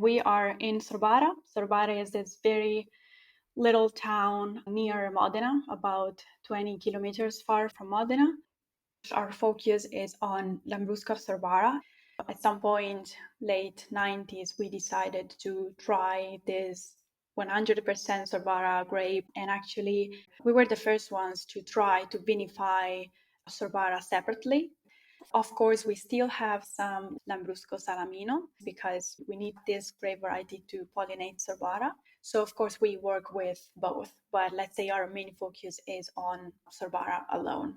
We are in Sorbara. Sorbara is this very little town near Modena, about 20 kilometers far from Modena. Our focus is on Lambrusco of Sorbara. At some point, late 90s, we decided to try this 100% Sorbara grape. And actually, we were the first ones to try to vinify Sorbara separately. Of course, we still have some Lambrusco Salamino because we need this grape variety to pollinate Sorbara. So, of course, we work with both, but let's say our main focus is on Sorbara alone.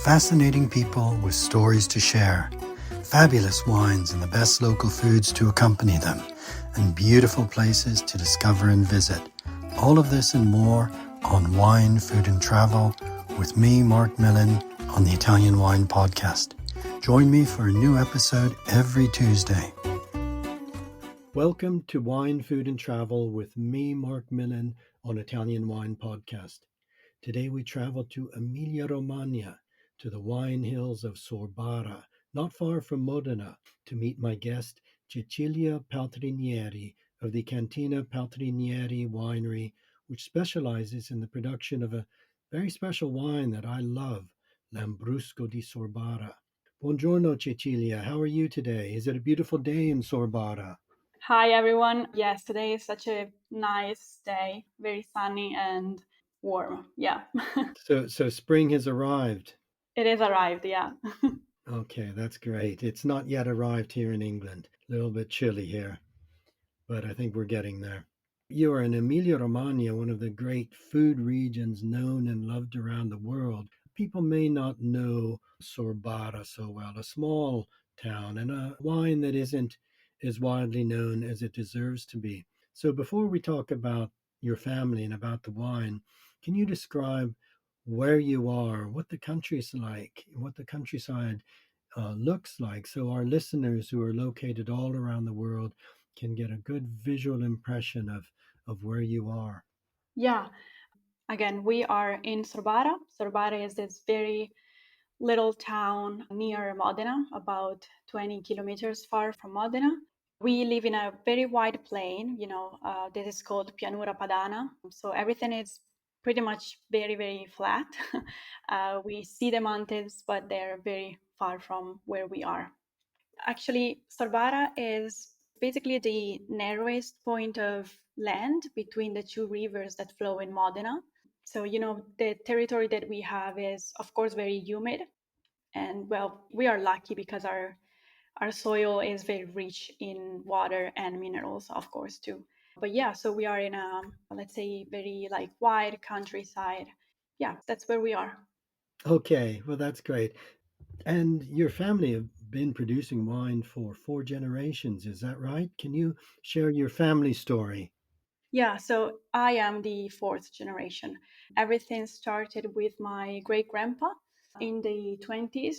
Fascinating people with stories to share, fabulous wines and the best local foods to accompany them, and beautiful places to discover and visit. All of this and more on Wine, Food and Travel with me, Marc Millon, on the Italian Wine Podcast. Join me for a new episode every Tuesday. Welcome to Wine, Food and Travel with me, Marc Millon, on Italian Wine Podcast. Today we travel to Emilia-Romagna, to the wine hills of Sorbara, not far from Modena, to meet my guest, Cecilia Paltrinieri of the Cantina Paltrinieri winery, which specializes in the production of a very special wine that I love, Lambrusco di Sorbara. Buongiorno, Cecilia. How are you today? Is it a beautiful day in Sorbara? Hi, everyone. Yes, today is such a nice day, very sunny and warm. Yeah. So spring has arrived. It has arrived, yeah. Okay, that's great. It's not yet arrived here in England. A little bit chilly here, but I think we're getting there. You are in Emilia-Romagna, one of the great food regions known and loved around the world. People may not know Sorbara so well, a small town and a wine that isn't as widely known as it deserves to be. So before we talk about your family and about the wine, can you describe where you are, what the country's like, what the countryside looks like, so our listeners who are located all around the world can get a good visual impression of where you are? Yeah. Again, we are in Sorbara. Sorbara is this very little town near Modena, about 20 kilometers far from Modena. We live in a very wide plain, this is called Pianura Padana. So everything is pretty much very, very flat. We see the mountains, but they're very far from where we are. Actually, Sorbara is basically the narrowest point of land between the two rivers that flow in Modena. So, the territory that we have is, of course, very humid. And well, we are lucky because our soil is very rich in water and minerals, of course, too. But yeah, so we are in a, let's say, very like wide countryside. Yeah, that's where we are. Okay, well, that's great. And your family have been producing wine for 4 generations, is that right? Can you share your family story? Yeah, so I am the fourth generation. Everything started with my great grandpa in the 20s.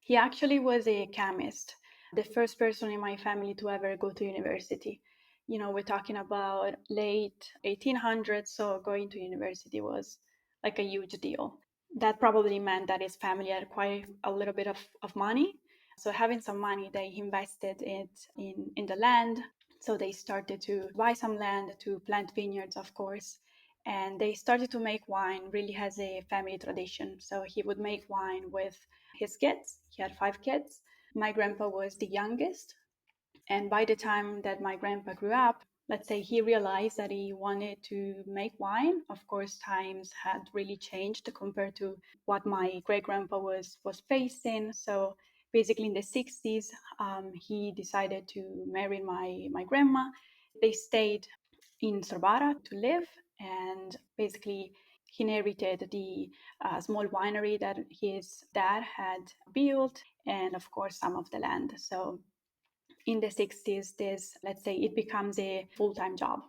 He actually was a chemist, the first person in my family to ever go to university. We're talking about late 1800s, so going to university was like a huge deal. That probably meant that his family had quite a little bit of money. So having some money, they invested it in the land. So they started to buy some land to plant vineyards, of course. And they started to make wine really as a family tradition. So he would make wine with his kids. He had 5 kids. My grandpa was the youngest. And by the time that my grandpa grew up, let's say he realized that he wanted to make wine. Of course, times had really changed compared to what my great grandpa was facing. So basically, in the 60s, he decided to marry my grandma. They stayed in Sorbara to live, and basically, he inherited the small winery that his dad had built, and of course, some of the land. So in the 60s, this, let's say, it becomes a full-time job.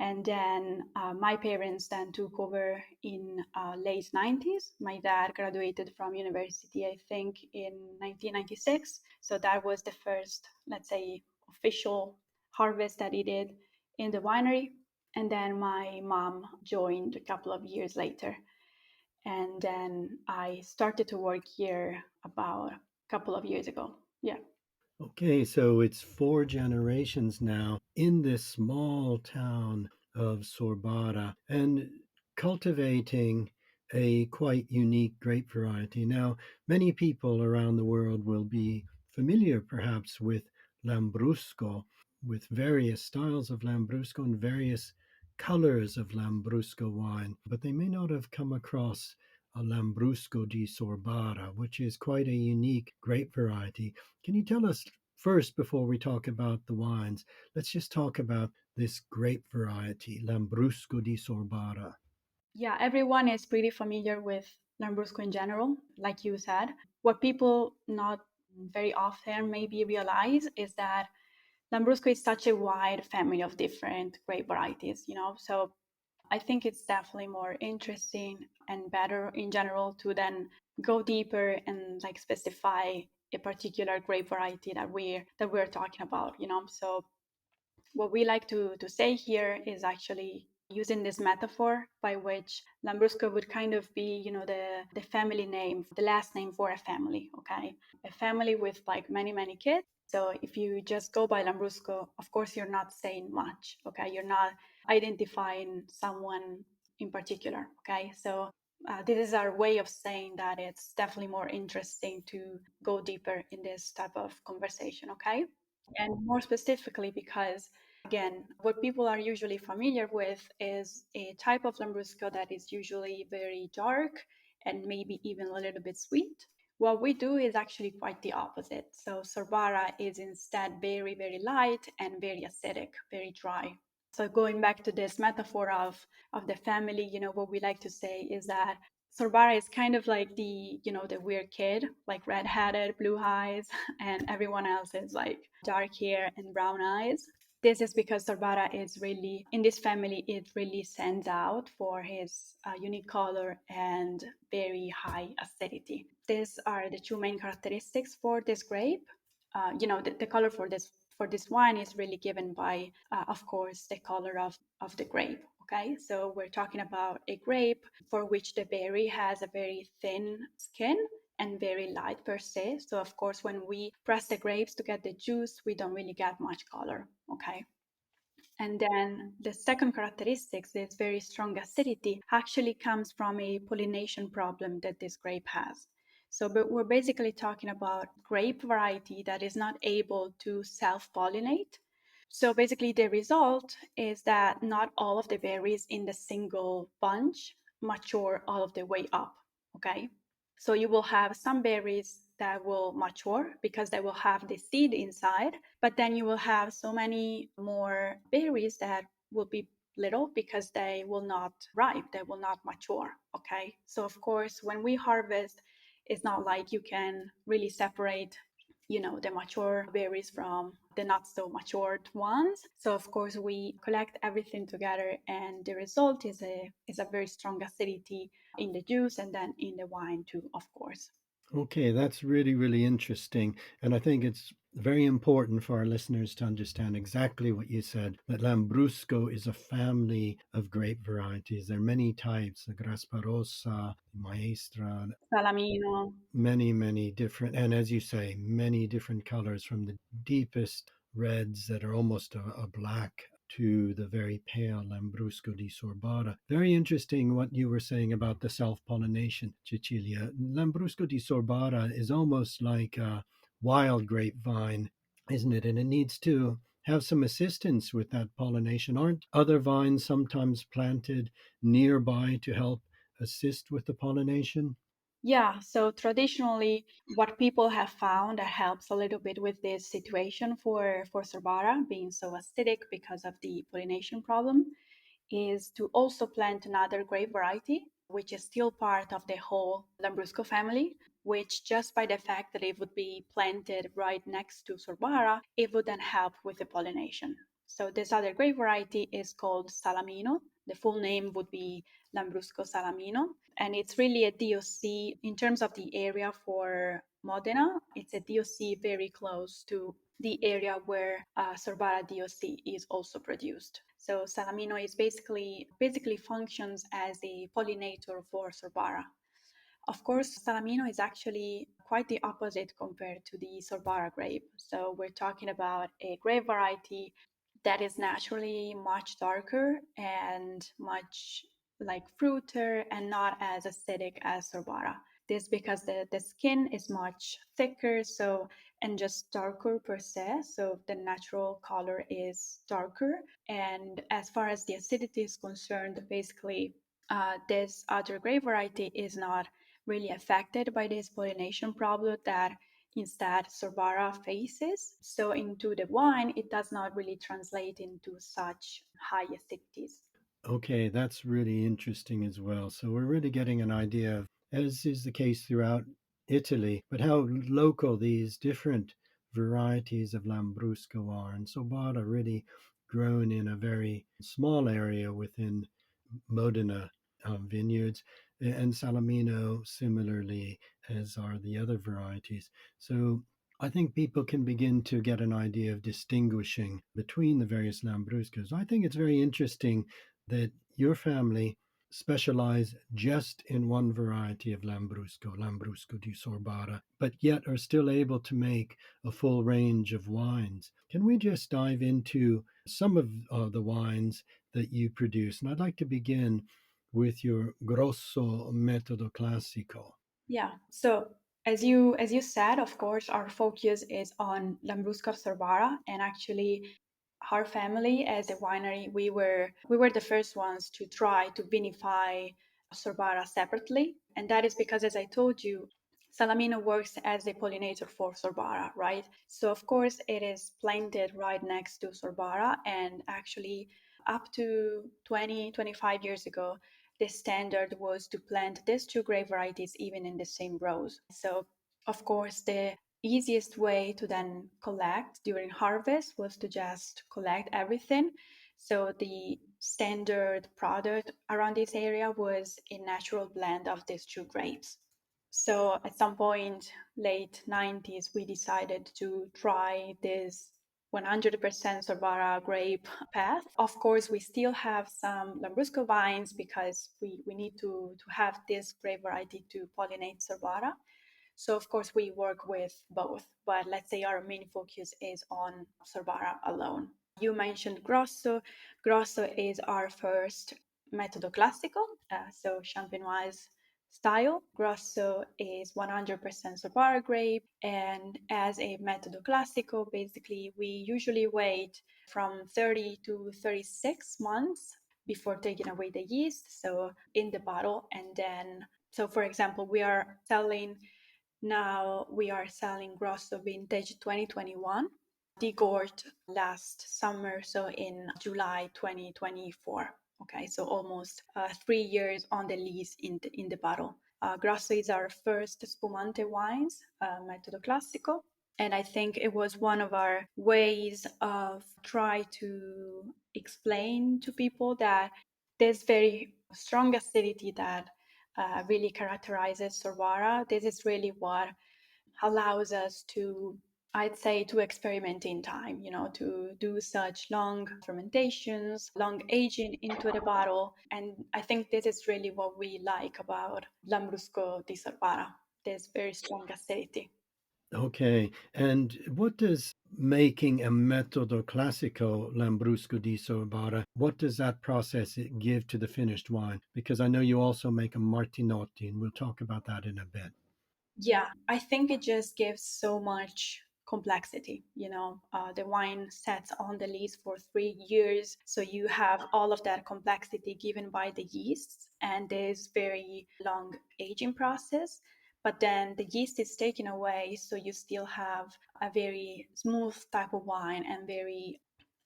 And then my parents then took over in late 90s. My dad graduated from university, I think, in 1996. So that was the first, let's say, official harvest that he did in the winery. And then my mom joined a couple of years later. And then I started to work here about a couple of years ago. Yeah. Okay, so it's four generations now in this small town of Sorbara and cultivating a quite unique grape variety. Now, many people around the world will be familiar perhaps with Lambrusco, with various styles of Lambrusco and various colors of Lambrusco wine, but they may not have come across a Lambrusco di Sorbara, which is quite a unique grape variety. Can you tell us first, before we talk about the wines, let's just talk about this grape variety, Lambrusco di Sorbara. Yeah, everyone is pretty familiar with Lambrusco in general, like you said. What people not very often maybe realize is that Lambrusco is such a wide family of different grape varieties, you know. So I think it's definitely more interesting and better in general to then go deeper and like specify a particular grape variety that we're talking about, you know. So what we like to say here is actually using this metaphor by which Lambrusco would kind of be, you know, the family name, the last name for a family, okay? A family with like many, many kids. So if you just go by Lambrusco, of course, you're not saying much, okay? You're not identifying someone in particular, okay? So this is our way of saying that it's definitely more interesting to go deeper in this type of conversation, okay? And more specifically, because again, what people are usually familiar with is a type of Lambrusco that is usually very dark and maybe even a little bit sweet. What we do is actually quite the opposite. So Sorbara is instead very, very light and very acidic, very dry. So going back to this metaphor of the family, you know, what we like to say is that Sorbara is kind of like the, you know, the weird kid, like red-headed, blue eyes, and everyone else is like dark hair and brown eyes. This is because Sorbara is really, in this family, it really stands out for his unique color and very high acidity. These are the two main characteristics for this grape. You know, the color for this wine is really given by, of course, the color of the grape. Okay, so we're talking about a grape for which the berry has a very thin skin and very light per se. So of course, when we press the grapes to get the juice, we don't really get much color. Okay. And then the second characteristic, this very strong acidity, actually comes from a pollination problem that this grape has. So but we're basically talking about grape variety that is not able to self-pollinate. So basically the result is that not all of the berries in the single bunch mature all of the way up, okay? So you will have some berries that will mature because they will have the seed inside, but then you will have so many more berries that will be little because they will not ripe, they will not mature. Okay. So of course, when we harvest, it's not like you can really separate, you know, the mature berries from the not so matured ones. So of course we collect everything together and the result is a very strong acidity in the juice and then in the wine too, of course. Okay, that's really, really interesting. And I think it's very important for our listeners to understand exactly what you said, that Lambrusco is a family of grape varieties. There are many types, the Grasparosa, Maestra, Salamino. many, many different, and as you say, many different colors from the deepest reds that are almost a black to the very pale Lambrusco di Sorbara. Very interesting what you were saying about the self pollination, Cecilia. Lambrusco di Sorbara is almost like a wild grapevine, isn't it? And it needs to have some assistance with that pollination. Aren't other vines sometimes planted nearby to help assist with the pollination? Yeah, so traditionally, what people have found that helps a little bit with this situation for Sorbara being so acidic because of the pollination problem is to also plant another grape variety, which is still part of the whole Lambrusco family, which just by the fact that it would be planted right next to Sorbara, it would then help with the pollination. So this other grape variety is called Salamino. The full name would be Lambrusco Salamino. And it's really a DOC in terms of the area for Modena. It's a DOC very close to the area where Sorbara DOC is also produced. So Salamino is basically functions as a pollinator for Sorbara. Of course, Salamino is actually quite the opposite compared to the Sorbara grape. So we're talking about a grape variety that is naturally much darker and much like fruiter and not as acidic as Sorbara. This because the skin is much thicker, so and just darker per se. So the natural color is darker. And as far as the acidity is concerned, basically this other grape variety is not really affected by this pollination problem that instead Sorbara faces. So into the wine, it does not really translate into such high acidities. Okay, that's really interesting as well. So we're really getting an idea of, as is the case throughout Italy, but how local these different varieties of Lambrusco are. And Sobara really grown in a very small area within Modena vineyards, and Salamino similarly, as are the other varieties. So I think people can begin to get an idea of distinguishing between the various Lambruscos. I think it's very interesting that your family specialize just in one variety of Lambrusco, Lambrusco di Sorbara, but yet are still able to make a full range of wines. Can we just dive into some of the wines that you produce? And I'd like to begin with your Grosso Metodo Classico. Yeah. So as you said, of course, our focus is on Lambrusco Sorbara, and actually, our family as a winery, we were the first ones to try to vinify Sorbara separately, and that is because, as I told you, Salamino works as a pollinator for Sorbara, right? So of course, it is planted right next to Sorbara, and actually, up to 20, 25 years ago, the standard was to plant these two grape varieties even in the same rows. So, of course, the easiest way to then collect during harvest was to just collect everything. So, the standard product around this area was a natural blend of these two grapes. So, at some point, late 90s, we decided to try this 100% Sorbara grape path. Of course, we still have some Lambrusco vines because we need to have this grape variety to pollinate Sorbara. So, of course, we work with both, but let's say our main focus is on Sorbara alone. You mentioned Grosso. Grosso is our first metodo classico, so champenoise style. Grosso is 100% Sorbara grape, and as a metodo classico, basically we usually wait from 30 to 36 months before taking away the yeast, so in the bottle, and then so for example, we are selling Grosso Vintage 2021, degorged last summer, so in July 2024. Okay, so almost 3 years on the lease in the bottle. Grosso is our first spumante wines, Metodo Classico. And I think it was one of our ways of try to explain to people that this very strong acidity that really characterizes Sorbara. This is really what allows us to, I'd say, to experiment in time, to do such long fermentations, long aging into the bottle. And I think this is really what we like about Lambrusco di Sorbara, this very strong acidity. Okay, and what does making a metodo classico Lambrusco di Sorbara, what does that process give to the finished wine? Because I know you also make a Martinotti, and we'll talk about that in a bit. Yeah, I think it just gives so much complexity. The wine sets on the lees for 3 years. So you have all of that complexity given by the yeasts and this very long aging process. But then the yeast is taken away. So you still have a very smooth type of wine and very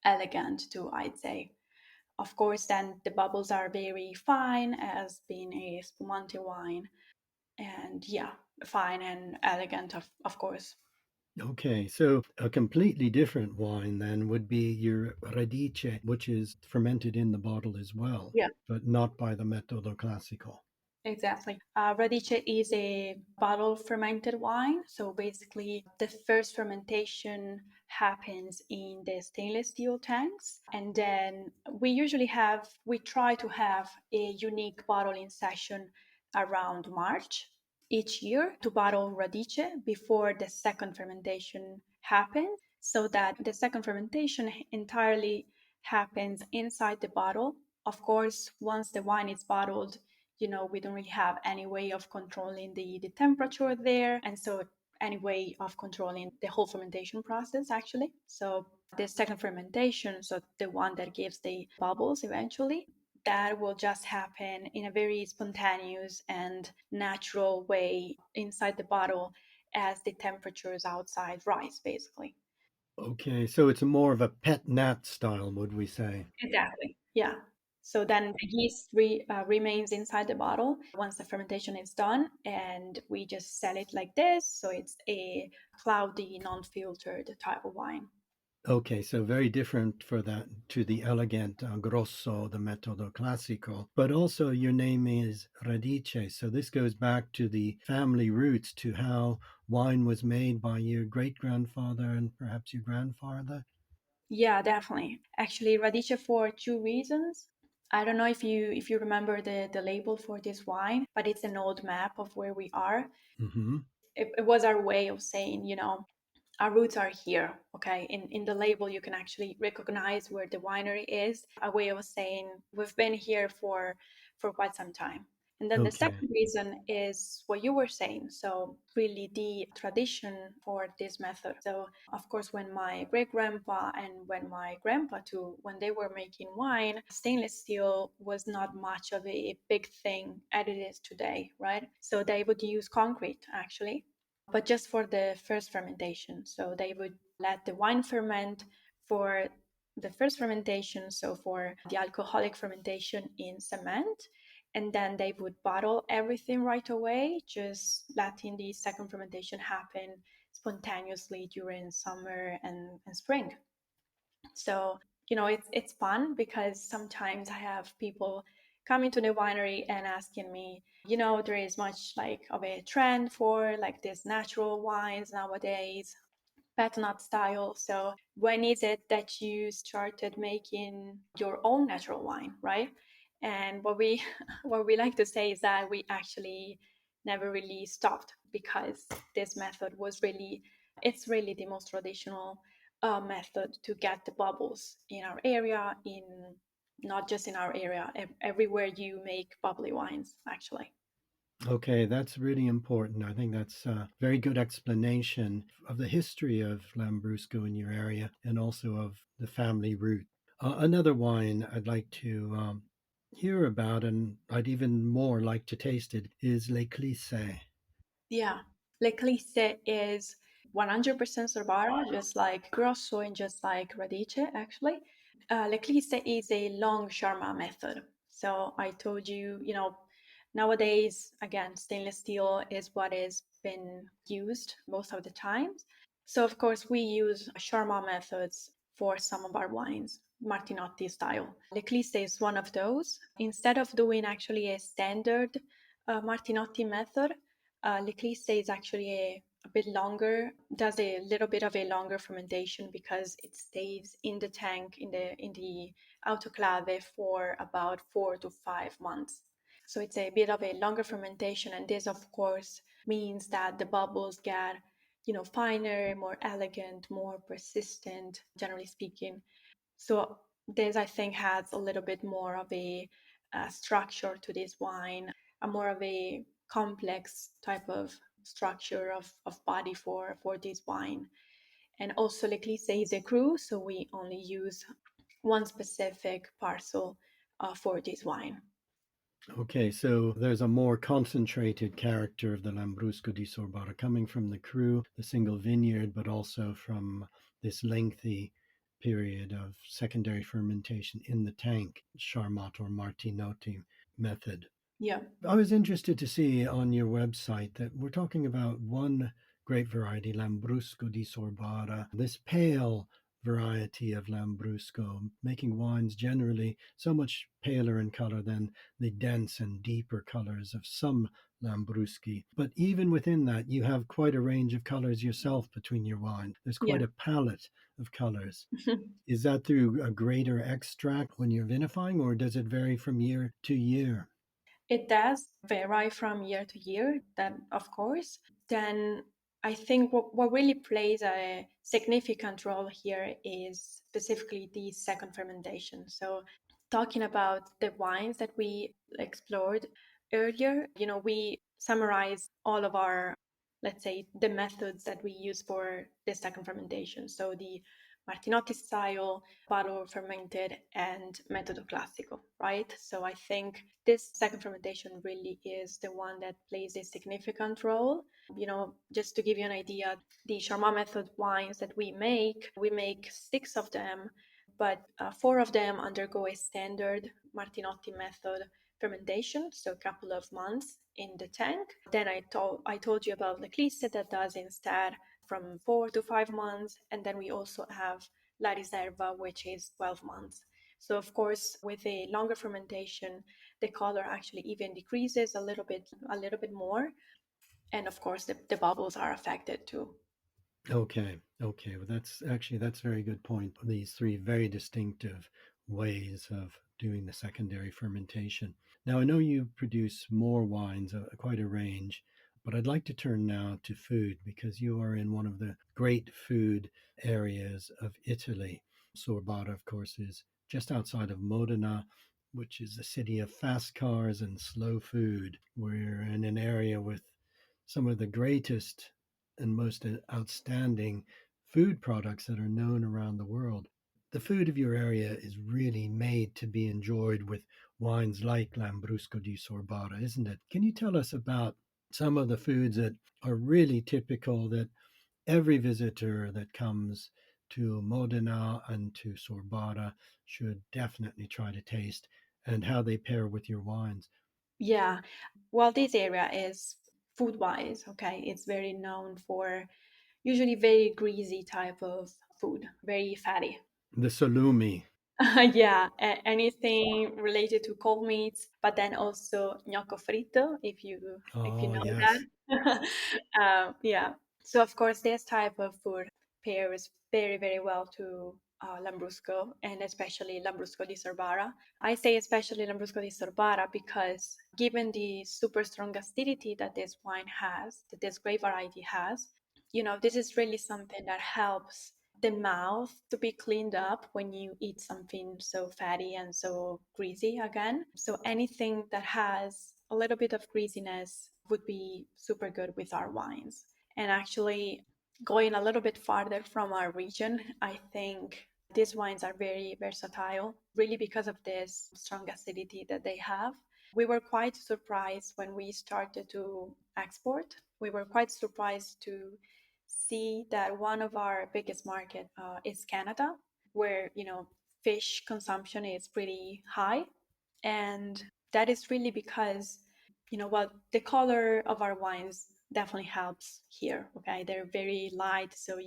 elegant too, I'd say. Of course, then the bubbles are very fine as being a spumante wine, and yeah, fine and elegant, of course. Okay, so a completely different wine then would be your Radice, which is fermented in the bottle as well, Yeah, but not by the metodo classico. exactly. Radice is a bottle fermented wine. So basically, the first fermentation happens in the stainless steel tanks. And then we try to have a unique bottling session around March. each year to bottle Radice before the second fermentation happens, so that the second fermentation entirely happens inside the bottle. Of course, once the wine is bottled, we don't really have any way of controlling the temperature there. And so any way of controlling the whole fermentation process, actually. So the second fermentation, so the one that gives the bubbles eventually, that will just happen in a very spontaneous and natural way inside the bottle as the temperatures outside rise, basically. Okay, so it's more of a pet nat style, would we say? Exactly. Yeah. So then the yeast remains inside the bottle once the fermentation is done, and we just sell it like this. So it's a cloudy, non-filtered type of wine. Okay, so very different for that to the elegant grosso, the metodo classico, but also your name is Radice. So this goes back to the family roots, to how wine was made by your great grandfather and perhaps your grandfather. Yeah, definitely. Actually, Radice for two reasons. I don't know if you remember the label for this wine, but it's an old map of where we are. Hmm. It was our way of saying, our roots are here. Okay, in the label you can actually recognize where the winery is, a way of saying we've been here for quite some time. And then the Okay. second reason is what you were saying, so really the tradition for this method. So of course, when my great grandpa and when my grandpa too, when they were making wine, stainless steel was not much of a big thing as it is today, right? So they would use concrete actually, but just for the first fermentation. So they would let the wine ferment for the first fermentation, so for the alcoholic fermentation in cement, and then they would bottle everything right away, just letting the second fermentation happen spontaneously during summer and spring. So, it's fun because sometimes I have people coming to the winery and asking me, there is much like of a trend for like these natural wines nowadays, Patinat style. So when is it that you started making your own natural wine, right? And what we what we like to say is that we actually never really stopped, because this method was really it's really the most traditional method to get the bubbles in our area, in not just in our area, everywhere you make bubbly wines, actually. Okay, that's really important. I think that's a very good explanation of the history of Lambrusco in your area and also of the family root. Another wine I'd like to hear about, and I'd even more like to taste it, is l'Eclisse. Yeah. L'Eclisse is 100% Sorbara, just like Grosso and just like Radice, actually. L'Eclisse is a long Sharma method. So I told you, nowadays, again, stainless steel is what is been used most of the times. So, of course, we use Sharma methods for some of our wines, Martinotti style. L'Eclisse is one of those. Instead of doing actually a standard Martinotti method, L'Eclisse is actually a bit longer, does a little bit of a longer fermentation because it stays in the tank in the autoclave for about 4 to 5 months. So it's a bit of a longer fermentation, and this, of course, means that the bubbles get, finer, more elegant, more persistent, generally speaking. So this, I think, has a little bit more of a structure to this wine, a more of a complex type of structure of body for this wine. And also, l'Eclisse is a cru, so we only use one specific parcel for this wine. Okay, so there's a more concentrated character of the Lambrusco di Sorbara coming from the cru, the single vineyard, but also from this lengthy period of secondary fermentation in the tank, Charmat or Martinotti method. Yeah. I was interested to see on your website that we're talking about one grape variety, Lambrusco di Sorbara, this pale variety of Lambrusco, making wines generally so much paler in color than the dense and deeper colors of some Lambruschi. But even within that, you have quite a range of colors yourself between your wines. There's Yeah. quite a palette of colors. Is that through a greater extract when you're vinifying, or does it vary from year to year? It does vary from year to year, that of course. Then I think what really plays a significant role here is specifically the second fermentation. So talking about the wines that we explored earlier, we summarize all of our, let's say, the methods that we use for the second fermentation. So the Martinotti style, bottle fermented, and metodo classico, right? So I think this second fermentation really is the one that plays a significant role. Just to give you an idea, the Charmat method wines that we make six of them, but four of them undergo a standard Martinotti method fermentation, so a couple of months in the tank. Then I told you about Leclisse that does instead from 4 to 5 months, and then we also have La Riserva, which is 12 months. So of course, with a longer fermentation, the color actually even decreases a little bit more, and of course the bubbles are affected too. Okay, okay. Well, that's a very good point. These three very distinctive ways of doing the secondary fermentation. Now, I know you produce more wines, quite a range, but I'd like to turn now to food because you are in one of the great food areas of Italy. Sorbara, of course, is just outside of Modena, which is a city of fast cars and slow food. We're in an area with some of the greatest and most outstanding food products that are known around the world. The food of your area is really made to be enjoyed with wines like Lambrusco di Sorbara, isn't it? Can you tell us about some of the foods that are really typical that every visitor that comes to Modena and to Sorbara should definitely try to taste and how they pair with your wines? Yeah, well, this area is food wise, okay, it's very known for usually very greasy type of food, very fatty. The salumi. Yeah, anything related to cold meats, but then also gnocco fritto, if you Oh, know yes. that. Yeah. So of course, this type of food pairs very, very well to Lambrusco, and especially Lambrusco di Sorbara. I say especially Lambrusco di Sorbara because given the super strong acidity that this wine has, that this grape variety has, this is really something that helps the mouth to be cleaned up when you eat something so fatty and so greasy again. So anything that has a little bit of greasiness would be super good with our wines. And actually, going a little bit farther from our region, I think these wines are very versatile, really because of this strong acidity that they have. We were quite surprised when we started to export. We were quite surprised to see that one of our biggest market is Canada, where fish consumption is pretty high, and that is really because well, the color of our wines definitely helps here. Okay, they're very light, so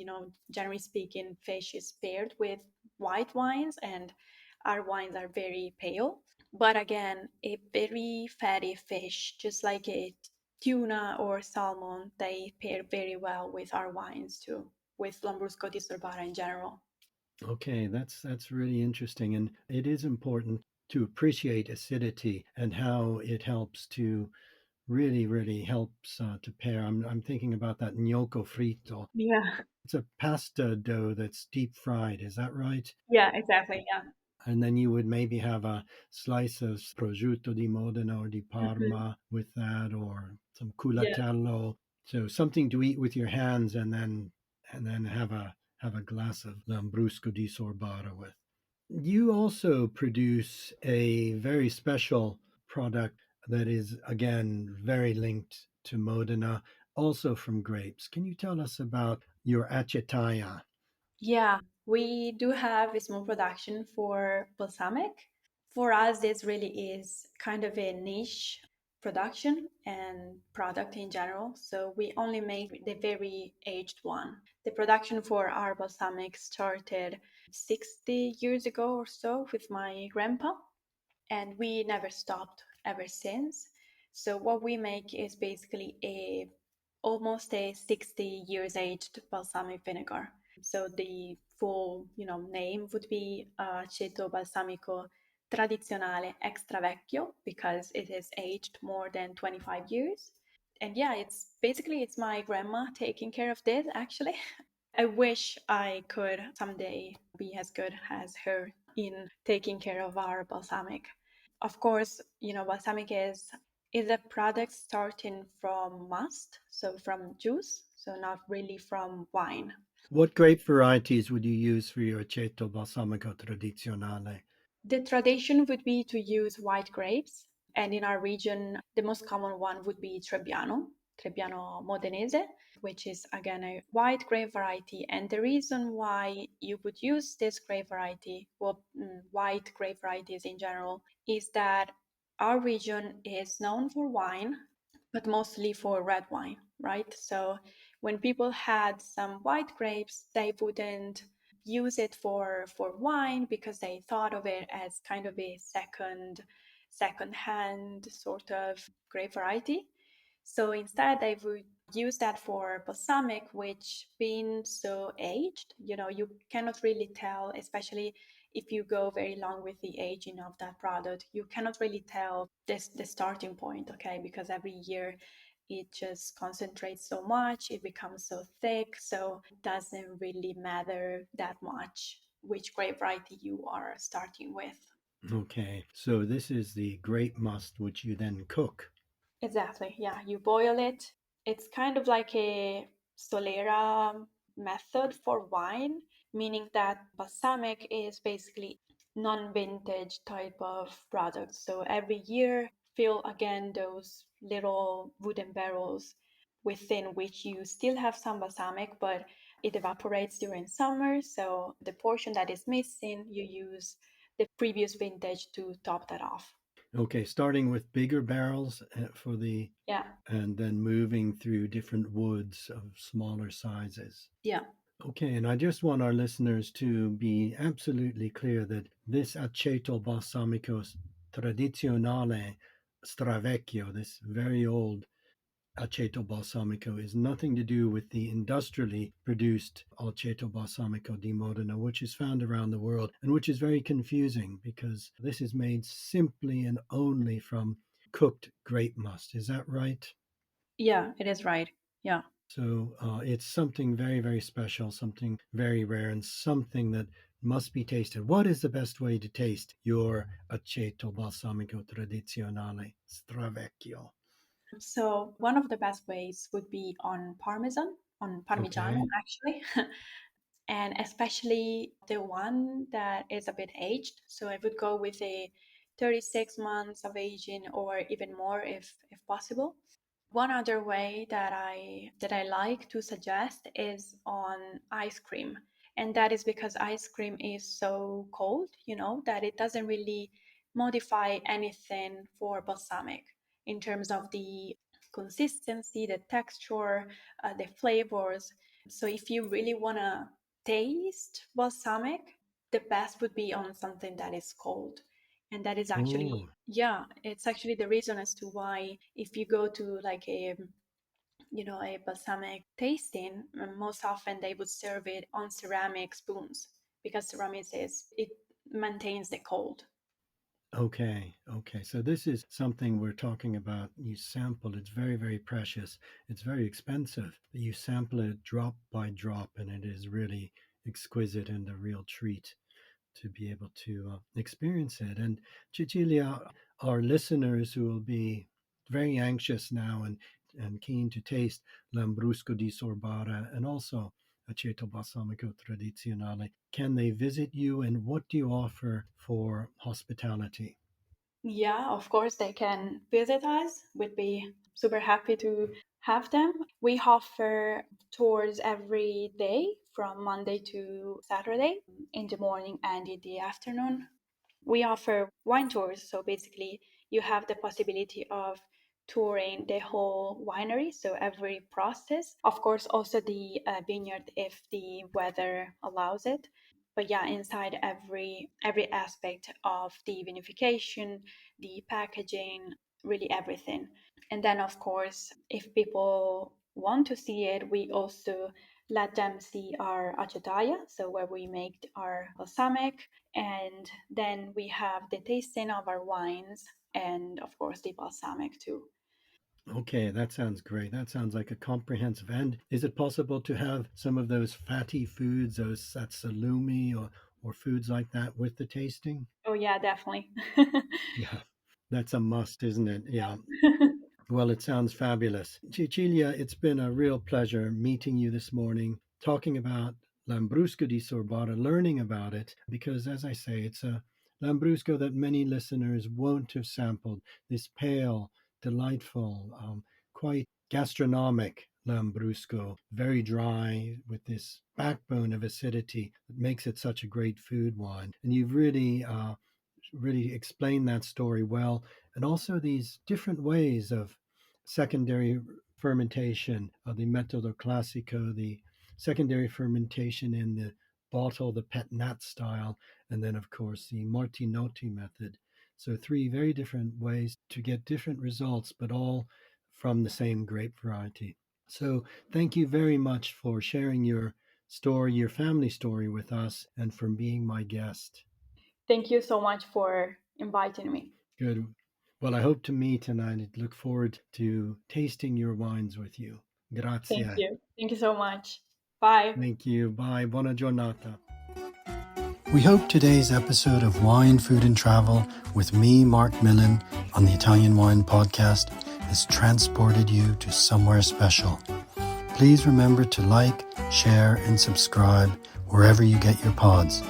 generally speaking, fish is paired with white wines, and our wines are very pale. But again, a very fatty fish, just like a tuna or salmon, they pair very well with our wines too, with Lambrusco di Sorbara in general. Okay, that's really interesting, and it is important to appreciate acidity and how it helps to really helps to pair. I'm thinking about that gnocco fritto. Yeah, It's a pasta dough that's deep fried. Is that right? yeah, exactly. Yeah. And then you would maybe have a slice of prosciutto di Modena or di Mhm. Parma with that, or some Yeah. culatello. So something to eat with your hands, and then have a glass of Lambrusco di Sorbara with. You also produce a very special product that is, again, very linked to Modena, also from grapes. Can you tell us about your acetaia? Yeah, we do have a small production for balsamic. For us, this really is kind of a niche production and product in general. So we only make the very aged one. The production for our balsamic started 60 years ago or so with my grandpa, and we never stopped ever since. So what we make is basically a almost a 60 years aged balsamic vinegar. So the full name would be aceto balsamico Tradizionale extra vecchio because it is aged more than 25 years. And yeah, it's my grandma taking care of this actually. I wish I could someday be as good as her in taking care of our balsamic. Of course, balsamic is a product starting from must, so from juice, so not really from wine. What grape varieties would you use for your aceto balsamico tradizionale? The tradition would be to use white grapes, and in our region, the most common one would be Trebbiano Modenese, which is again a white grape variety. And the reason why you would use this grape variety, well, white grape varieties in general, is that our region is known for wine, but mostly for red wine, right? So when people had some white grapes, they wouldn't use it for wine because they thought of it as kind of a second hand sort of grape variety. So instead, they would use that for balsamic, which being so aged, you cannot really tell, especially if you go very long with the aging of that product, you cannot really tell this the starting point, okay? Because every year it just concentrates so much, it becomes so thick, so it doesn't really matter that much which grape variety you are starting with. Okay, so this is the grape must which you then cook. Exactly. Yeah, you boil it. It's kind of like a Solera method for wine, meaning that balsamic is basically non-vintage type of product. So every year, fill again those little wooden barrels within which you still have some balsamic, but it evaporates during summer. So the portion that is missing, you use the previous vintage to top that off. Okay, starting with bigger barrels for the, Yeah. and then moving through different woods of smaller sizes. Yeah. Okay, and I just want our listeners to be absolutely clear that this aceto balsamico tradizionale stravecchio, this very old aceto balsamico, is nothing to do with the industrially produced aceto balsamico di Modena, which is found around the world and which is very confusing because this is made simply and only from cooked grape must. Is that right? Yeah, it is right. Yeah. So it's something very, very special, something very rare, and something that must be tasted. What is the best way to taste your aceto balsamico tradizionale stravecchio? So one of the best ways would be on Parmigiano Okay. actually, and especially the one that is a bit aged. So I would go with a 36 months of aging or even more if possible. One other way that I like to suggest is on ice cream. And that is because ice cream is so cold, that it doesn't really modify anything for balsamic in terms of the consistency, the texture, the flavors. So if you really want to taste balsamic, the best would be on something that is cold. And that is actually, Oh, yeah, it's actually the reason as to why if you go to like a balsamic tasting, most often they would serve it on ceramic spoons because ceramics it maintains the cold. okay. Okay. So this is something we're talking about. You sample, it's very, very precious. It's very expensive. You sample it drop by drop, and it is really exquisite and a real treat to be able to experience it. And Cecilia, our listeners who will be very anxious now and keen to taste Lambrusco di Sorbara and also Aceto Balsamico Tradizionale, can they visit you and what do you offer for hospitality? Yeah, of course they can visit us. We'd be super happy to have them. We offer tours every day from Monday to Saturday in the morning and in the afternoon. We offer wine tours. So basically, you have the possibility of touring the whole winery, so every process. Of course, also the vineyard if the weather allows it. But yeah, inside every aspect of the vinification, the packaging, really everything. And then, of course, if people want to see it, we also let them see our acetaia, so where we make our balsamic, and then we have the tasting of our wines and of course the balsamic too. Okay, that sounds great. That sounds like a comprehensive. And is it possible to have some of those fatty foods, those that salumi or foods like that with the tasting? Oh yeah, definitely. Yeah, that's a must, isn't it? Yeah. Yeah. Well, it sounds fabulous. Cecilia, it's been a real pleasure meeting you this morning, talking about Lambrusco di Sorbara, learning about it, because as I say, it's a Lambrusco that many listeners won't have sampled. This pale, delightful, quite gastronomic Lambrusco, very dry with this backbone of acidity that makes it such a great food wine. And you've really explained that story well, and also these different ways of secondary fermentation, the metodo classico, the secondary fermentation in the bottle, the pet nat style, and then of course the Martinotti method. So three very different ways to get different results, but all from the same grape variety. So thank you very much for sharing your story, your family story with us, and for being my guest. Thank you so much for inviting me. Good. Well, I hope to meet and I look forward to tasting your wines with you. Thank Grazie. you. Thank you so much. Bye. Thank you. Bye. Buona giornata. We hope today's episode of Wine, Food and Travel with me, Marc Millon, on the Italian Wine Podcast has transported you to somewhere special. Please remember to like, share, and subscribe wherever you get your pods.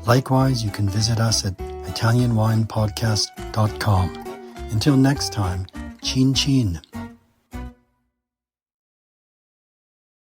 Likewise, you can visit us at italianwinepodcast.com. Until next time, chin chin.